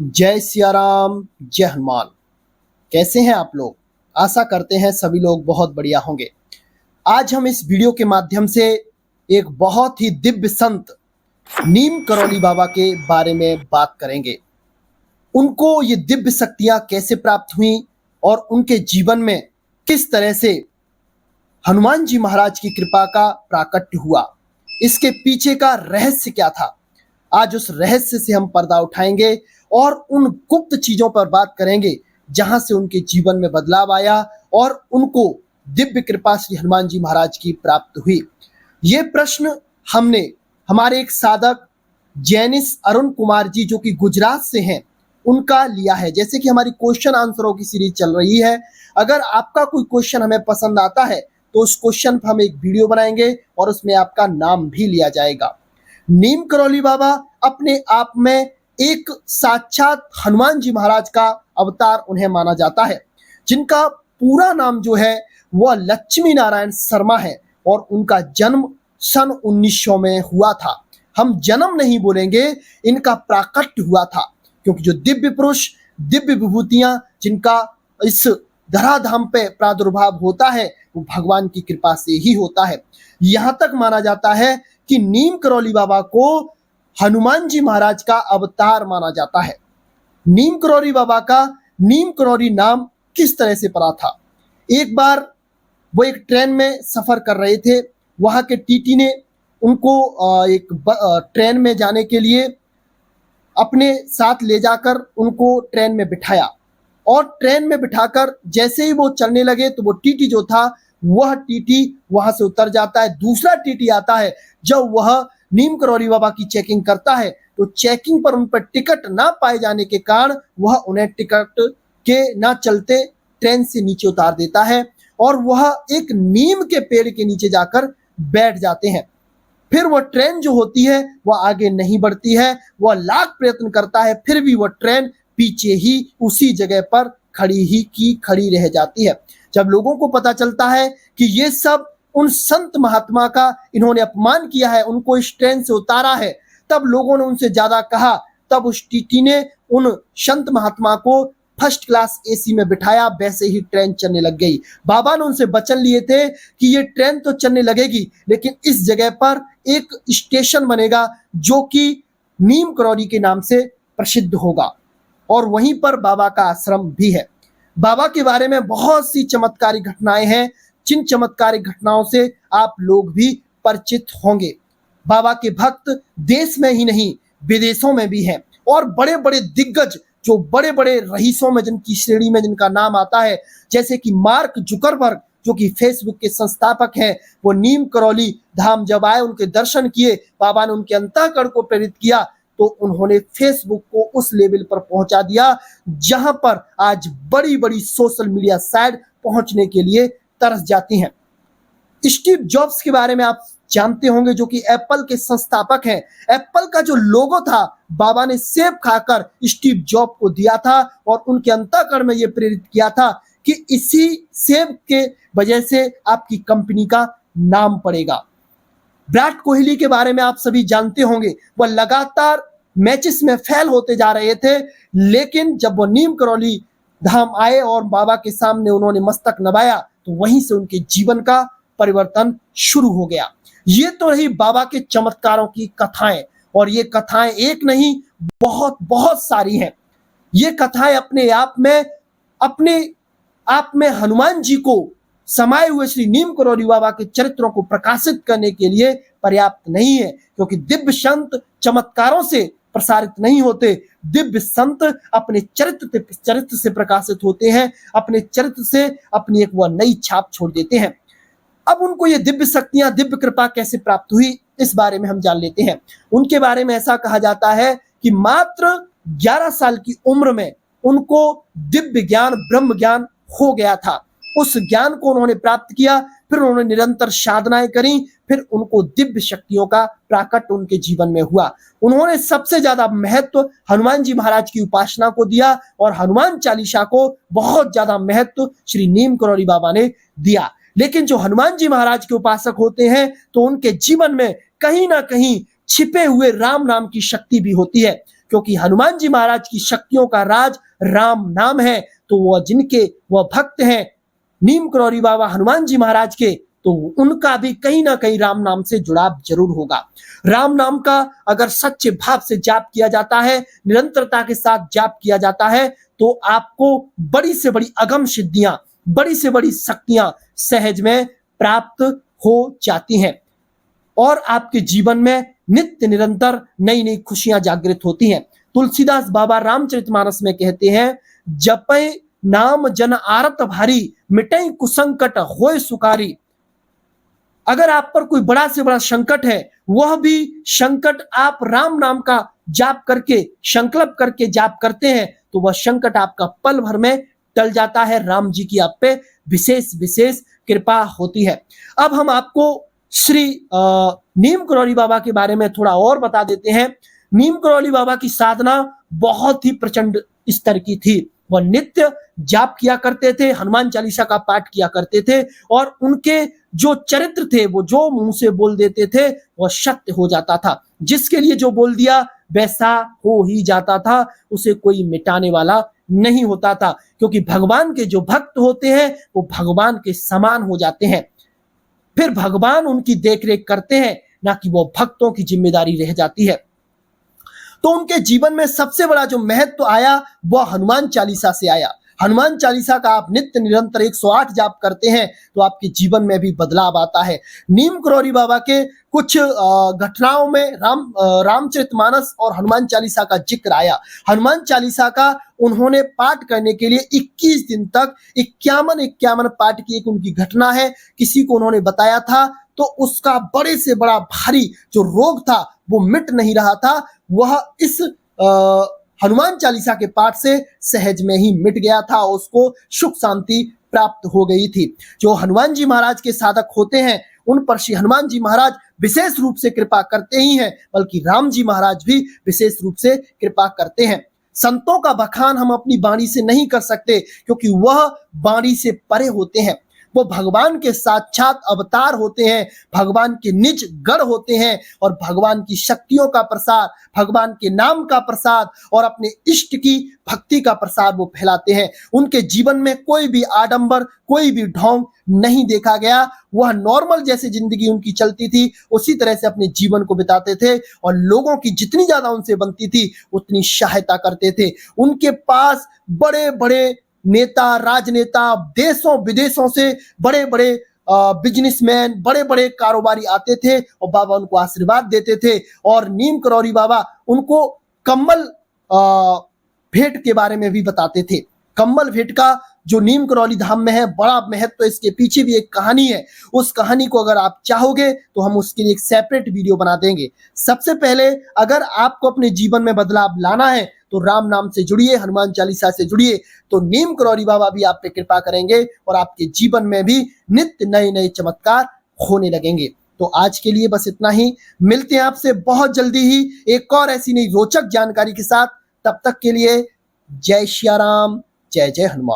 जय सिया राम, जय हनुमान। कैसे हैं आप लोग? आशा करते हैं सभी लोग बहुत बढ़िया होंगे। आज हम इस वीडियो के माध्यम से एक बहुत ही दिव्य संत नीम करौली बाबा के बारे में बात करेंगे। उनको ये दिव्य शक्तियां कैसे प्राप्त हुई और उनके जीवन में किस तरह से हनुमान जी महाराज की कृपा का प्राकट्य हुआ, इसके पीछे का रहस्य क्या था। आज उस रहस्य से हम पर्दा उठाएंगे और उन गुप्त चीजों पर बात करेंगे जहां से उनके जीवन में बदलाव आया और उनको दिव्य कृपा श्री हनुमान जी महाराज की प्राप्त हुई। ये प्रश्न हमने हमारे एक साधक जैनिस अरुण कुमार जी जो कि गुजरात से हैं उनका लिया है। जैसे कि हमारी क्वेश्चन आंसरों की सीरीज चल रही है, अगर आपका कोई क्वेश्चन हमें पसंद आता है तो उस क्वेश्चन पर हम एक वीडियो बनाएंगे और उसमें आपका नाम भी लिया जाएगा। नीम करौली बाबा अपने आप में एक साक्षात हनुमान जी महाराज का अवतार उन्हें माना जाता है, जिनका पूरा नाम जो है वह लक्ष्मी नारायण शर्मा है और उनका जन्म सन 1900 में हुआ था। हम जन्म नहीं बोलेंगे, इनका प्राकट्य हुआ था, क्योंकि जो दिव्य पुरुष, दिव्य विभूतियां जिनका इस धराधाम पे प्रादुर्भाव होता है वो भगवान की कृपा से ही होता है। यहाँ तक माना जाता है कि नीम करौली बाबा को हनुमान जी महाराज का अवतार माना जाता है। नीम करौली बाबा का नीम करौली नाम किस तरह से पड़ा था? एक बार वो एक ट्रेन में सफर कर रहे थे, वहां के टीटी ने उनको एक ट्रेन में जाने के लिए अपने साथ ले जाकर उनको ट्रेन में बिठाया और ट्रेन में बिठाकर जैसे ही वो चलने लगे तो वो टीटी जो था वह टीटी वहां से उतर जाता है। दूसरा टीटी आता है, जब वह नीम करौली बाबा की चेकिंग करता है तो चेकिंग पर उन पर टिकट ना पाए जाने के कारण वह उन्हें टिकट के ना चलते ट्रेन से नीचे उतार देता है और वह एक नीम के पेड़ के नीचे जाकर बैठ जाते हैं। फिर वह ट्रेन जो होती है वह आगे नहीं बढ़ती है, वह लाख प्रयत्न करता है, फिर भी वह ट्रेन पीछे ही उसी जगह पर खड़ी रह जाती है। जब लोगों को पता चलता है कि ये सब उन संत महात्मा का इन्होंने अपमान किया है, उनको इस ट्रेन से उतारा है, तब लोगों ने उनसे ज्यादा कहा। तब उस टीटी ने उन संत महात्मा को फर्स्ट क्लास एसी में बिठाया, वैसे ही ट्रेन चलने लग गई। बाबा ने उनसे वचन लिए थे कि ये ट्रेन तो चलने लगेगी, लेकिन इस जगह पर एक स्टेशन बनेगा जो कि नीम करौली के नाम से प्रसिद्ध होगा और वहीं पर बाबा का आश्रम भी है। बाबा के बारे में बहुत सी चमत्कारिक घटनाएं हैं, जिन चमत्कारिक घटनाओं से आप लोग भी परिचित होंगे। बाबा के भक्त देश में ही नहीं विदेशों में भी हैं और बड़े बड़े दिग्गज जो बड़े बड़े रईसों में जिनकी श्रेणी में जिनका नाम आता है, जैसे कि मार्क जुकरबर्ग जो कि फेसबुक के संस्थापक हैं, वो नीम करौली धाम जब आए, उनके दर्शन किए, बाबा ने उनके अंतःकरण को प्रेरित किया तो उन्होंने फेसबुक को उस लेवल पर पहुंचा दिया जहां पर आज बड़ी बड़ी सोशल मीडिया साइट पहुंचने के लिए तरस जाती हैं। स्टीव जॉब्स के बारे में आप जानते होंगे, जो कि एप्पल के संस्थापक हैं। एप्पल का जो लोगो था बाबा ने सेब खाकर स्टीव जॉब को दिया था और उनके अंतःकरण में यह प्रेरित किया था कि इसी सेब के वजह से आपकी कंपनी का नाम पड़ेगा। विराट कोहली के बारे में आप सभी जानते होंगे, वह लगातार मैचेस में फेल होते जा रहे थे, लेकिन जब वो नीम करौली धाम आए और बाबा के सामने उन्होंने मस्तक नवाया तो वहीं से उनके जीवन का परिवर्तन शुरू हो गया। ये तो रही बाबा के चमत्कारों की कथाएं, और ये कथाएं एक नहीं बहुत बहुत सारी हैं। ये कथाएं अपने आप में हनुमान जी को समाये हुए श्री नीम करौली बाबा के चरित्रों को प्रकाशित करने के लिए पर्याप्त नहीं है, क्योंकि दिव्य संत चमत्कारों से प्रसारित नहीं होते। दिव्य संत अपने चरित्र से प्रकाशित होते हैं, अपने चरित्र से अपनी एक वह नई छाप छोड़ देते हैं। अब उनको ये दिव्य शक्तियां, दिव्य कृपा कैसे प्राप्त हुई, इस बारे में हम जान लेते हैं। उनके बारे में ऐसा कहा जाता है कि मात्र 11 साल की उम्र में उनको दिव्य ज्ञान, ब्रह्म ज्ञान हो गया था। उस ज्ञान को उन्होंने प्राप्त किया, फिर उन्होंने निरंतर साधनाएं करी, फिर उनको दिव्य शक्तियों का प्राकट्य उनके जीवन में हुआ। उन्होंने सबसे ज्यादा महत्व हनुमान जी महाराज की उपासना को दिया और हनुमान चालीसा को बहुत ज्यादा महत्व श्री नीम करौली बाबा ने दिया। लेकिन जो हनुमान जी महाराज के उपासक होते हैं तो उनके जीवन में कहीं ना कहीं छिपे हुए राम नाम की शक्ति भी होती है, क्योंकि हनुमान जी महाराज की शक्तियों का राज राम नाम है। तो वह भक्त हैं नीम करौरी बाबा हनुमान जी महाराज के, तो उनका भी कहीं ना कहीं राम नाम से जुड़ाव जरूर होगा। राम नाम का अगर सच्चे भाव से जाप किया जाता है, निरंतरता के साथ जाप किया जाता है, तो आपको बड़ी से बड़ी अगम सिद्धियां, बड़ी से बड़ी शक्तियां सहज में प्राप्त हो जाती हैं और आपके जीवन में नित्य निरंतर नई नई खुशियां जागृत होती हैं। तुलसीदास बाबा रामचरितमानस में कहते हैं, जपै नाम जन आरत भारी, मिटै कुसंकट होय सुकारी। अगर आप पर कोई बड़ा से बड़ा संकट है, वह भी संकट आप राम नाम का जाप करके, संकल्प करके जाप करते हैं, तो वह संकट आपका पल भर में टल जाता है। राम जी की आप पे विशेष विशेष कृपा होती है। अब हम आपको श्री नीम करौली बाबा के बारे में थोड़ा और बता देते हैं। नीम करौली बाबा की साधना बहुत ही प्रचंड स्तर की थी। वह नित्य जाप किया करते थे, हनुमान चालीसा का पाठ किया करते थे और उनके जो चरित्र थे, वो जो मुंह से बोल देते थे वह सत्य हो जाता था। जिसके लिए जो बोल दिया वैसा हो ही जाता था, उसे कोई मिटाने वाला नहीं होता था, क्योंकि भगवान के जो भक्त होते हैं वो भगवान के समान हो जाते हैं। फिर भगवान उनकी देखरेख करते हैं, ना कि वो भक्तों की जिम्मेदारी रह जाती है। तो उनके जीवन में सबसे बड़ा जो महत्व आया वह हनुमान चालीसा से आया। हनुमान चालीसा का आप नित्य निरंतर 108 जाप करते हैं तो आपके जीवन में भी बदलाव आता है। नीम करौरी बाबा के कुछ घटनाओं में रामचरितमानस और हनुमान चालीसा का जिक्र आया। हनुमान चालीसा का उन्होंने पाठ करने के लिए 21 दिन तक 51 पाठ की एक उनकी घटना है। किसी को उन्होंने बताया था तो उसका बड़े से बड़ा भारी जो रोग था वो मिट नहीं रहा था, वह इस हनुमान चालीसा के पाठ से सहज में ही मिट गया था, उसको सुख शांति प्राप्त हो गई थी। जो हनुमान जी महाराज के साधक होते हैं उन पर श्री हनुमान जी महाराज विशेष रूप से कृपा करते ही हैं, बल्कि राम जी महाराज भी विशेष रूप से कृपा करते हैं। संतों का बखान हम अपनी वाणी से नहीं कर सकते, क्योंकि वह वाणी से परे होते हैं। वो भगवान के साक्षात अवतार होते हैं, भगवान के निज गण होते हैं और भगवान की शक्तियों का प्रसार, भगवान के नाम का प्रसाद और अपने इष्ट की भक्ति का प्रसार वो फैलाते हैं। उनके जीवन में कोई भी आडंबर, कोई भी ढोंग नहीं देखा गया। वह नॉर्मल जैसे जिंदगी उनकी चलती थी उसी तरह से अपने जीवन को बिताते थे और लोगों की जितनी ज्यादा उनसे बनती थी उतनी सहायता करते थे। उनके पास बड़े बड़े नेता, राजनेता, देशों विदेशों से बड़े बड़े बिजनेसमैन, बड़े बड़े कारोबारी आते थे और बाबा उनको आशीर्वाद देते थे। और नीम करौरी बाबा उनको कम्बल भेंट के बारे में भी बताते थे। कम्बल भेंट का जो नीम करौली धाम में है बड़ा महत्व, तो इसके पीछे भी एक कहानी है। उस कहानी को अगर आप चाहोगे तो हम उसके लिए एक सेपरेट वीडियो बना देंगे। सबसे पहले अगर आपको अपने जीवन में बदलाव लाना है तो राम नाम से जुड़िए, हनुमान चालीसा से जुड़िए, तो नीम करौरी बाबा भी आप पे कृपा करेंगे और आपके जीवन में भी नित्य नए नए चमत्कार होने लगेंगे। तो आज के लिए बस इतना ही। मिलते हैं आपसे बहुत जल्दी ही एक और ऐसी नई रोचक जानकारी के साथ। तब तक के लिए जय श्री राम, जय जय हनुमान।